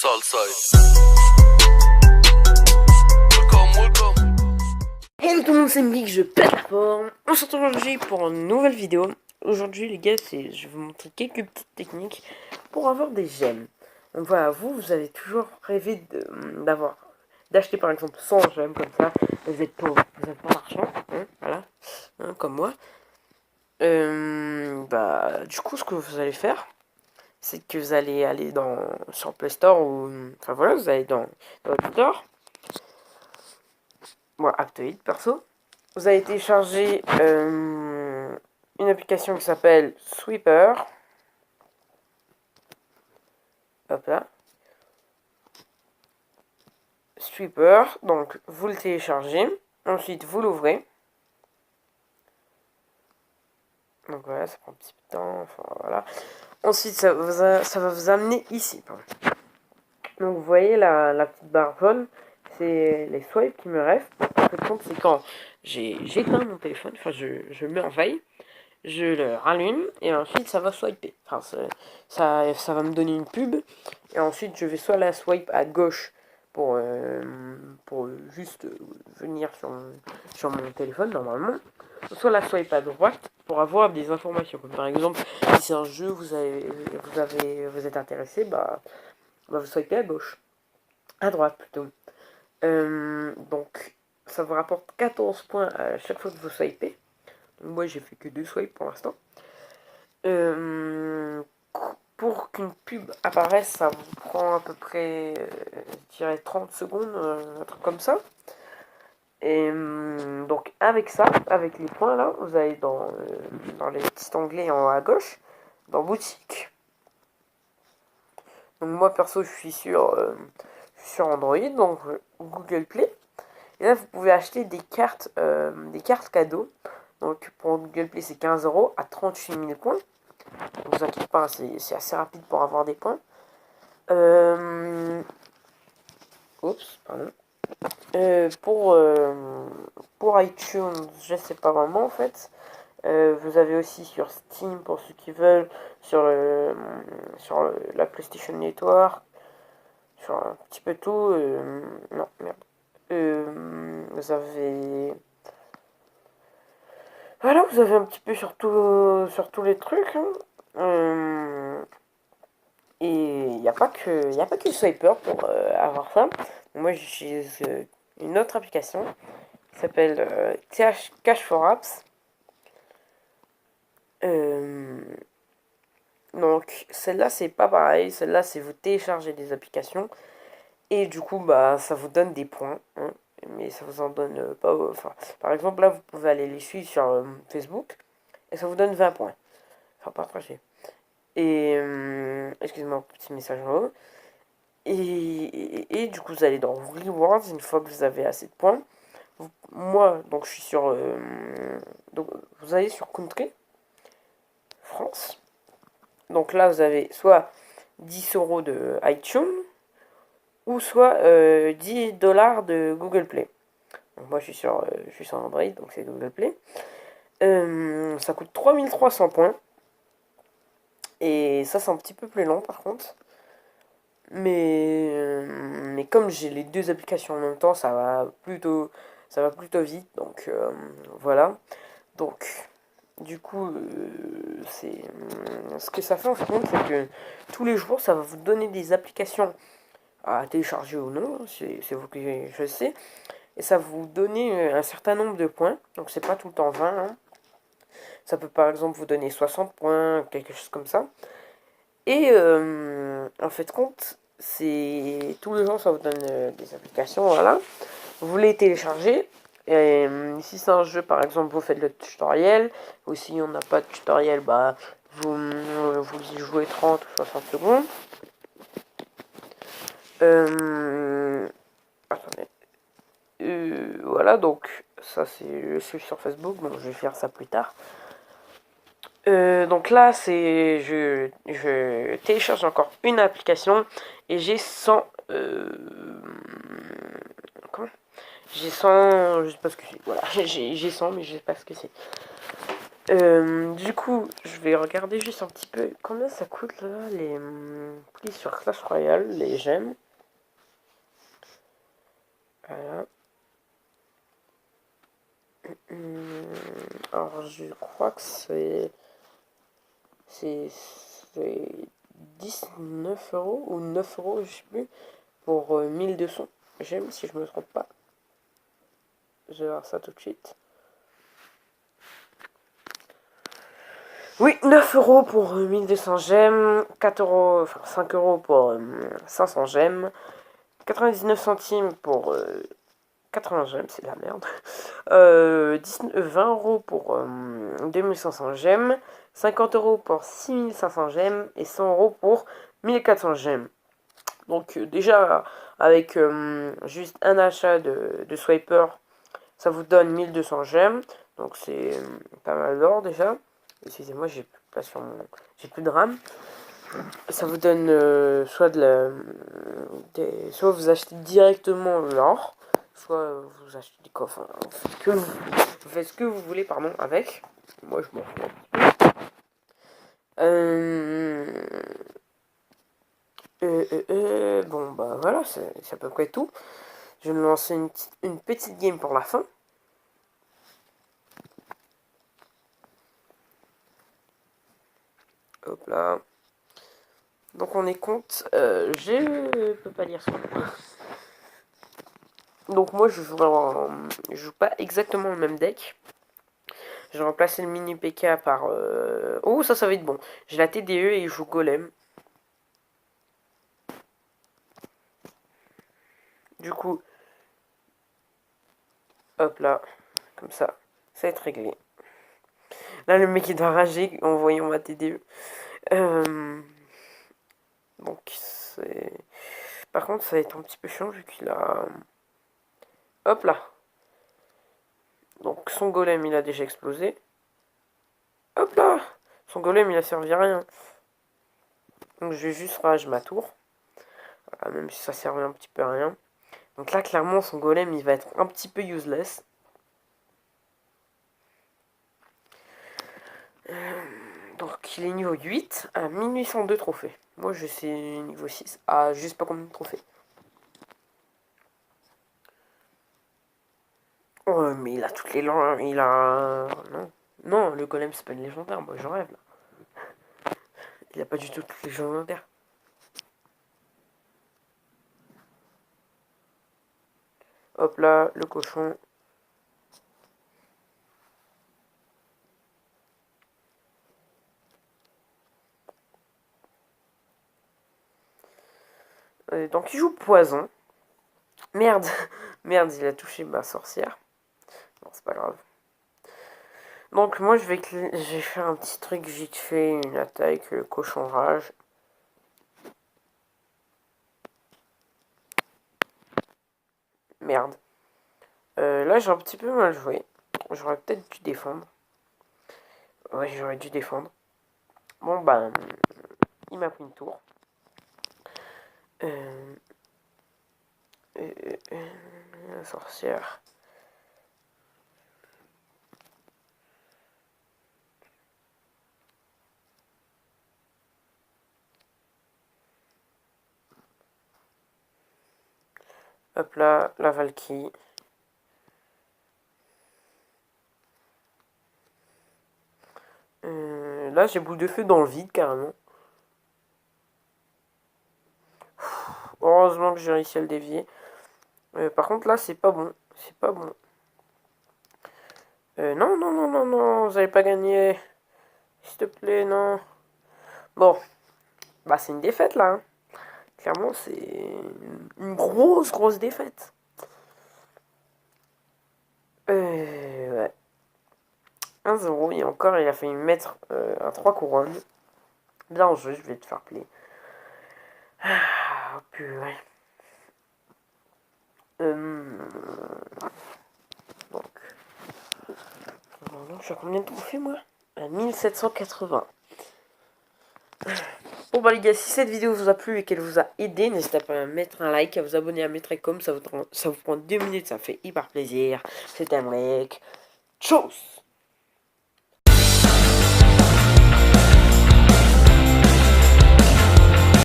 Southside. Welcome. Hello tout le monde, c'est Mick, je pète la forme. On se retrouve aujourd'hui pour une nouvelle vidéo. Aujourd'hui les gars, je vais vous montrer quelques petites techniques pour avoir des gemmes. Donc voilà, vous avez toujours rêvé d'acheter par exemple 100 gemmes comme ça. Vous êtes pauvre, vous n'avez pas d'argent, hein, voilà, hein, comme moi. Du coup ce que vous allez faire, c'est que vous allez aller sur Play Store ou... Enfin voilà, vous allez dans votre store. Moi, Aptoid, perso. Vous allez télécharger une application qui s'appelle Sweeper. Hop là. Sweeper. Donc, vous le téléchargez. Ensuite, vous l'ouvrez. Donc voilà, ça prend un petit peu de temps. Enfin, voilà. Ensuite, ça va vous amener ici. Donc, vous voyez la petite barre jaune. C'est les swipes qui me restent. En fait, compte, c'est quand j'éteins mon téléphone. Enfin, je le mets en veille. Je le rallume et ensuite ça va swiper. Enfin, ça va me donner une pub et ensuite je vais soit la swipe à gauche pour juste venir sur mon téléphone normalement, soit la swipe à droite pour avoir des informations. Comme par exemple, si c'est un jeu, vous êtes intéressé, vous swipez à gauche, à droite plutôt. Donc ça vous rapporte 14 points à chaque fois que vous swipez. Moi j'ai fait que 2 swipes pour l'instant. Pour qu'une pub apparaisse, ça vous prend à peu près, je dirais 30 secondes, un truc comme ça. Et donc avec ça, avec les points là, vous allez dans les petits onglets en haut à gauche, dans boutique. Donc moi perso je suis sur Android, donc Google Play. Et là vous pouvez acheter des cartes cadeaux. Donc pour Google Play c'est 15 € à 38 000 points. Ne vous inquiétez pas, c'est assez rapide pour avoir des points. Oups, pardon. Pour iTunes, je sais pas vraiment en fait. Vous avez aussi sur Steam pour ceux qui veulent, sur la PlayStation Network, sur un petit peu tout. Non, merde. Vous avez... Voilà, vous avez un petit peu sur tous les trucs. Hein. Et il n'y a pas que Swiper pour avoir ça. Moi, j'utilise une autre application qui s'appelle Cash for Apps. Donc, celle-là, c'est pas pareil. Celle-là, c'est vous téléchargez des applications. Et du coup, ça vous donne des points. Hein, mais ça vous en donne pas... Enfin, par exemple, là, vous pouvez aller les suivre sur Facebook. Et ça vous donne 20 points. Enfin, partagez. Et... excusez-moi, petit message en haut. Et du coup, vous allez dans Rewards une fois que vous avez assez de points. Moi, donc je suis sur... donc vous allez sur Country, France. Donc là, vous avez soit 10 € de iTunes, ou soit 10 $ de Google Play. Donc moi, je suis sur Android, donc c'est Google Play. Ça coûte 3300 points. Et ça, c'est un petit peu plus long, par contre. Mais comme j'ai les deux applications en même temps, ça va plutôt vite. Donc voilà. Donc du coup, ce que ça fait en fait, c'est que tous les jours, ça va vous donner des applications à télécharger ou non. C'est vous qui choisissez. Et ça va vous donner un certain nombre de points. Donc c'est pas tout le temps 20. Hein. Ça peut par exemple vous donner 60 points, quelque chose comme ça. Et en fait compte, c'est tous les jours ça vous donne des applications, voilà. Vous les téléchargez. Et si c'est un jeu par exemple, vous faites le tutoriel. Ou si on n'a pas de tutoriel, vous y jouez 30 ou 60 secondes. Attendez. Voilà, donc ça je suis sur Facebook, donc je vais faire ça plus tard. Donc là, je télécharge encore une application et j'ai 100. J'ai 100. Je sais pas ce que c'est. Voilà, j'ai 100, mais je sais pas ce que c'est. Du coup, je vais regarder juste un petit peu combien ça coûte là, les prix sur Clash Royale, les gemmes. Voilà. Alors, je crois que c'est 19 € ou 9 €, je sais plus, pour 1200 gemmes, si je me trompe pas. Je vais voir ça tout de suite. Oui, 9 € pour 1200 gemmes, 4 €, enfin 5 € pour 500 gemmes, 99 centimes pour 80 gemmes, c'est de la merde. 20 € pour 2500 gemmes, 50 € pour 6500 gemmes et 100 € pour 1400 gemmes. Donc déjà, avec juste un achat de swiper, ça vous donne 1200 gemmes. Donc c'est pas mal d'or déjà. Excusez-moi, j'ai plus de RAM. Ça vous donne soit soit vous achetez directement l'or, soit vous achetez des coffres. Vous faites ce que vous voulez, pardon, avec. Moi, je m'en fous. Bon, bah voilà, c'est à peu près tout. Je vais me lancer une petite game pour la fin. Hop là. Donc on est compte. Je peux pas lire son nom. Donc moi je joue pas exactement le même deck. Je vais remplacer le mini PK par... Oh, ça va être bon. J'ai la TDE et je joue Golem. Du coup, hop là, comme ça va être réglé. Là, le mec il doit rager en voyant ma TDE. Donc, c'est... Par contre, ça va être un petit peu chiant vu qu'il a... Hop là. Donc, son golem, il a déjà explosé. Hop là. Son golem, il a servi à rien. Donc, je vais juste rage ma tour. Voilà, même si ça servait un petit peu à rien. Donc là, clairement, son golem, il va être un petit peu useless. Donc, il est niveau 8 à 1802 trophées. Moi, je suis niveau 6 à juste pas combien de trophées. Oh, mais il a toutes les langues. Il a... Non. Non, le golem, c'est pas une légendaire. Moi, j'en rêve, là. Il a pas du tout toutes les légendaires. Hop là, le cochon. Donc, il joue poison. Merde. Merde, il a touché ma sorcière. Non, c'est pas grave. Donc moi je vais faire un petit truc vite fait, une attaque cochon rage. Merde. Là j'ai un petit peu mal joué. J'aurais peut-être dû défendre. Ouais, j'aurais dû défendre. Bon bah il m'a pris une tour. La sorcière. Hop là, la Valkyrie. Là, j'ai boule de feu dans le vide, carrément. Heureusement que j'ai réussi à le dévier. Par contre, là, c'est pas bon. C'est pas bon. Non, non, non, non, non, vous avez pas gagné. S'il te plaît, non. Bon. Bah, c'est une défaite, là. Hein. Clairement, c'est une grosse défaite. Ouais. 1-0, et encore, il a failli mettre un 3 couronnes. Bien en jeu, je vais te faire play. Ah, purée. Donc. Non, je suis à combien de trophées, moi? À 1780. Bon bah les gars, si cette vidéo vous a plu et qu'elle vous a aidé, n'hésitez pas à mettre un like, à vous abonner, à mettre un com, ça vous prend 2 minutes, ça fait hyper plaisir. C'était un mec. Tchuss.